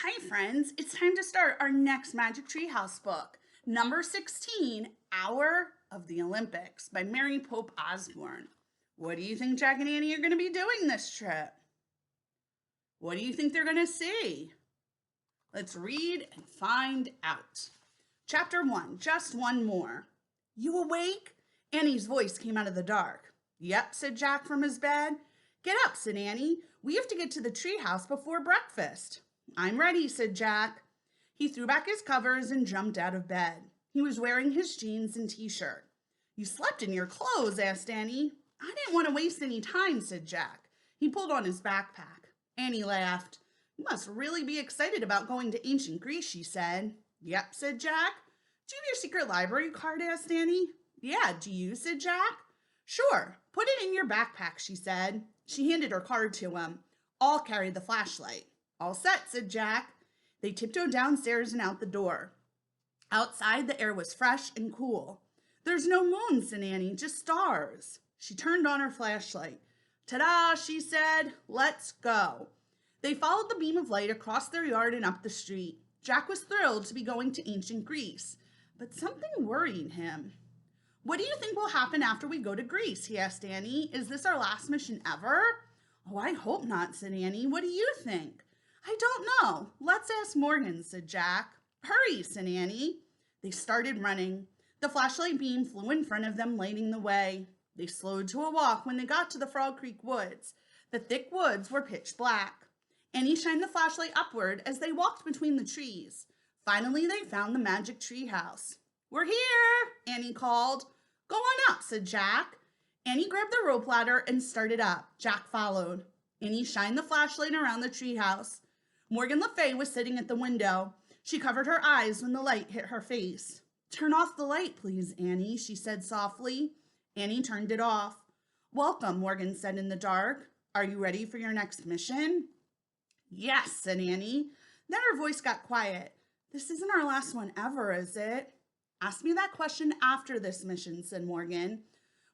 Hi friends, it's time to start our next Magic Treehouse book, number 16, Hour of the Olympics by Mary Pope Osborne. What do you think Jack and Annie are going to be doing this trip? What do you think they're going to see? Let's read and find out. Chapter 1, just one more. You awake? Annie's voice came out of the dark. Yep, said Jack from his bed. Get up, said Annie. We have to get to the treehouse before breakfast. I'm ready, said Jack. He threw back his covers and jumped out of bed. He was wearing his jeans and t-shirt. You slept in your clothes, asked Annie. I didn't want to waste any time, said Jack. He pulled on his backpack. Annie laughed. You must really be excited about going to ancient Greece, she said. Yep, said Jack. Do you have your secret library card, asked Annie. Yeah, do you, said Jack. Sure, put it in your backpack, she said. She handed her card to him. All carried the flashlight. All set, said Jack. They tiptoed downstairs and out the door. Outside, the air was fresh and cool. There's no moon, said Annie, just stars. She turned on her flashlight. Ta-da, she said. Let's go. They followed the beam of light across their yard and up the street. Jack was thrilled to be going to ancient Greece, but something worried him. What do you think will happen after we go to Greece? He asked Annie. Is this our last mission ever? Oh, I hope not, said Annie. What do you think? I don't know. Let's ask Morgan, said Jack. Hurry, said Annie. They started running. The flashlight beam flew in front of them, lighting the way. They slowed to a walk when they got to the Frog Creek woods. The thick woods were pitch black. Annie shined the flashlight upward as they walked between the trees. Finally, they found the magic tree house. We're here, Annie called. Go on up, said Jack. Annie grabbed the rope ladder and started up. Jack followed. Annie shined the flashlight around the treehouse. Morgan Le Fay was sitting at the window. She covered her eyes when the light hit her face. Turn off the light, please, Annie, she said softly. Annie turned it off. Welcome, Morgan said in the dark. Are you ready for your next mission? Yes, said Annie. Then her voice got quiet. This isn't our last one ever, is it? Ask me that question after this mission, said Morgan.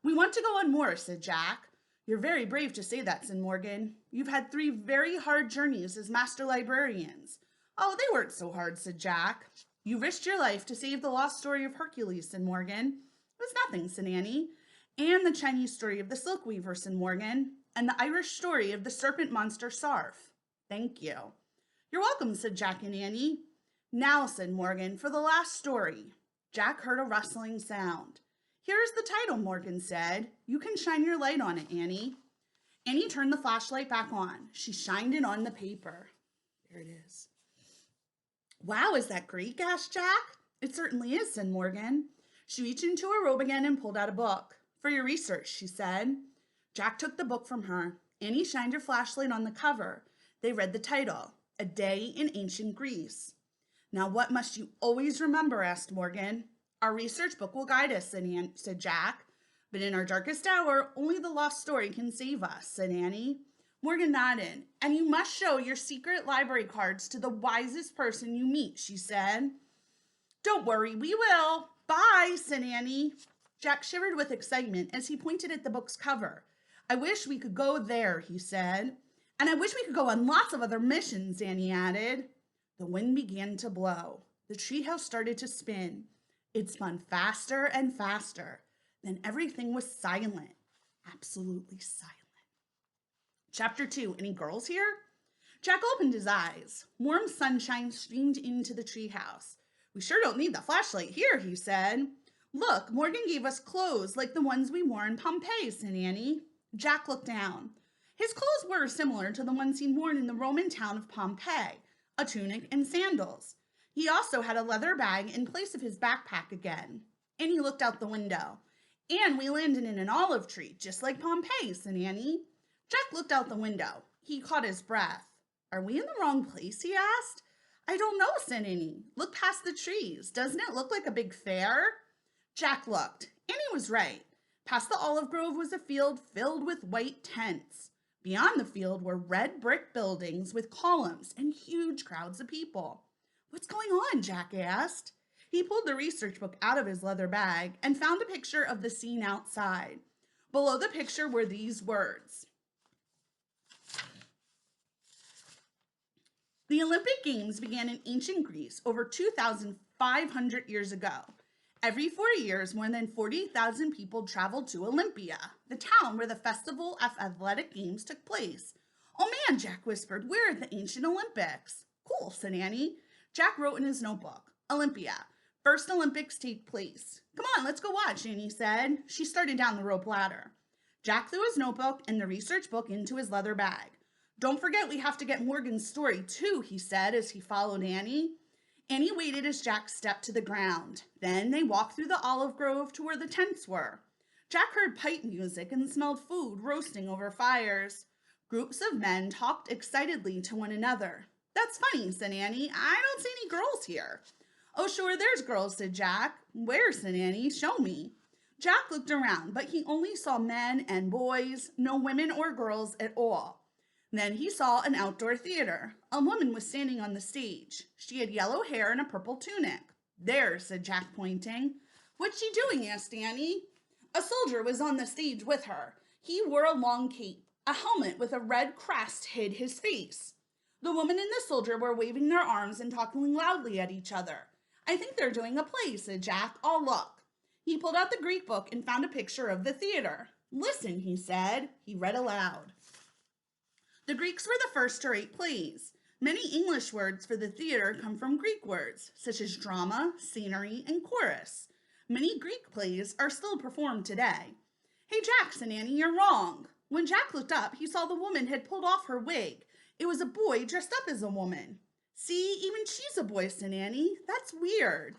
We want to go on more, said Jack. You're very brave to say that, said Morgan. You've had 3 very hard journeys as master librarians. Oh, they weren't so hard, said Jack. You risked your life to save the lost story of Hercules, said Morgan. It was nothing, said Annie. And the Chinese story of the silk weaver, said Morgan. And the Irish story of the serpent monster Sarf. Thank you. You're welcome, said Jack and Annie. Now, said Morgan, for the last story. Jack heard a rustling sound. Here's the title, Morgan said. You can shine your light on it, Annie. Annie turned the flashlight back on. She shined it on the paper. There it is. Wow, is that Greek? Asked Jack. It certainly is, said Morgan. She reached into her robe again and pulled out a book. For your research, she said. Jack took the book from her. Annie shined her flashlight on the cover. They read the title, A Day in Ancient Greece. Now, what must you always remember? Asked Morgan. Our research book will guide us, said Jack. But in our darkest hour, only the lost story can save us, said Annie. Morgan nodded. And you must show your secret library cards to the wisest person you meet, she said. Don't worry, we will. Bye, said Annie. Jack shivered with excitement as he pointed at the book's cover. I wish we could go there, he said. And I wish we could go on lots of other missions, Annie added. The wind began to blow. The treehouse started to spin. It spun faster and faster. Then everything was silent. Absolutely silent. Chapter 2. Any girls here? Jack opened his eyes. Warm sunshine streamed into the treehouse. We sure don't need the flashlight here, he said. Look, Morgan gave us clothes like the ones we wore in Pompeii, said Annie. Jack looked down. His clothes were similar to the ones he'd worn in the Roman town of Pompeii, a tunic and sandals. He also had a leather bag in place of his backpack again. Annie looked out the window. And we landed in an olive tree, just like Pompeii, said Annie. Jack looked out the window. He caught his breath. Are we in the wrong place, he asked. I don't know, said Annie. Look past the trees. Doesn't it look like a big fair? Jack looked. Annie was right. Past the olive grove was a field filled with white tents. Beyond the field were red brick buildings with columns and huge crowds of people. What's going on? Jack asked. He pulled the research book out of his leather bag and found a picture of the scene outside. Below the picture were these words. The Olympic Games began in ancient Greece over 2,500 years ago. Every 4 years, more than 40,000 people traveled to Olympia, the town where the Festival of Athletic Games took place. Oh man, Jack whispered, where are the ancient Olympics? Cool, said Annie. Jack wrote in his notebook, Olympia, first Olympics take place. Come on, let's go watch, Annie said. She started down the rope ladder. Jack threw his notebook and the research book into his leather bag. Don't forget we have to get Morgan's story too, he said as he followed Annie. Annie waited as Jack stepped to the ground. Then they walked through the olive grove to where the tents were. Jack heard pipe music and smelled food roasting over fires. Groups of men talked excitedly to one another. That's funny, said Annie. I don't see any girls here. Oh, sure, there's girls, said Jack. Where, said Annie. Show me. Jack looked around, but he only saw men and boys, no women or girls at all. Then he saw an outdoor theater. A woman was standing on the stage. She had yellow hair and a purple tunic. There, said Jack, pointing. What's she doing? Asked Annie. A soldier was on the stage with her. He wore a long cape. A helmet with a red crest hid his face. The woman and the soldier were waving their arms and talking loudly at each other. I think they're doing a play, said Jack. I'll look. He pulled out the Greek book and found a picture of the theater. Listen, he said. He read aloud. The Greeks were the first to write plays. Many English words for the theater come from Greek words, such as drama, scenery, and chorus. Many Greek plays are still performed today. Hey, Jack, said Annie, you're wrong. When Jack looked up, he saw the woman had pulled off her wig. It was a boy dressed up as a woman. See, even she's a boy, said Annie. That's weird.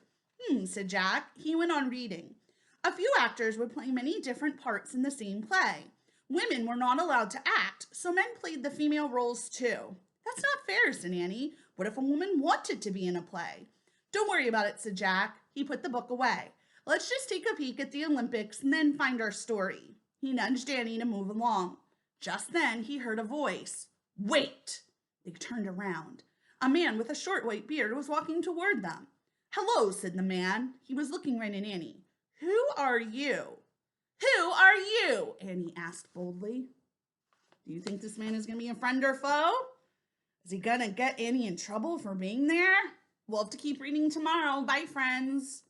Said Jack. He went on reading. A few actors would play many different parts in the same play. Women were not allowed to act, so men played the female roles too. That's not fair, said Annie. What if a woman wanted to be in a play? Don't worry about it, said Jack. He put the book away. Let's just take a peek at the Olympics and then find our story. He nudged Annie to move along. Just then, he heard a voice. Wait! They turned around. A man with a short white beard was walking toward them. Hello, said the man. He was looking right at Annie. Who are you? Who are you? Annie asked boldly. Do you think this man is going to be a friend or foe? Is he going to get Annie in trouble for being there? We'll have to keep reading tomorrow. Bye, friends.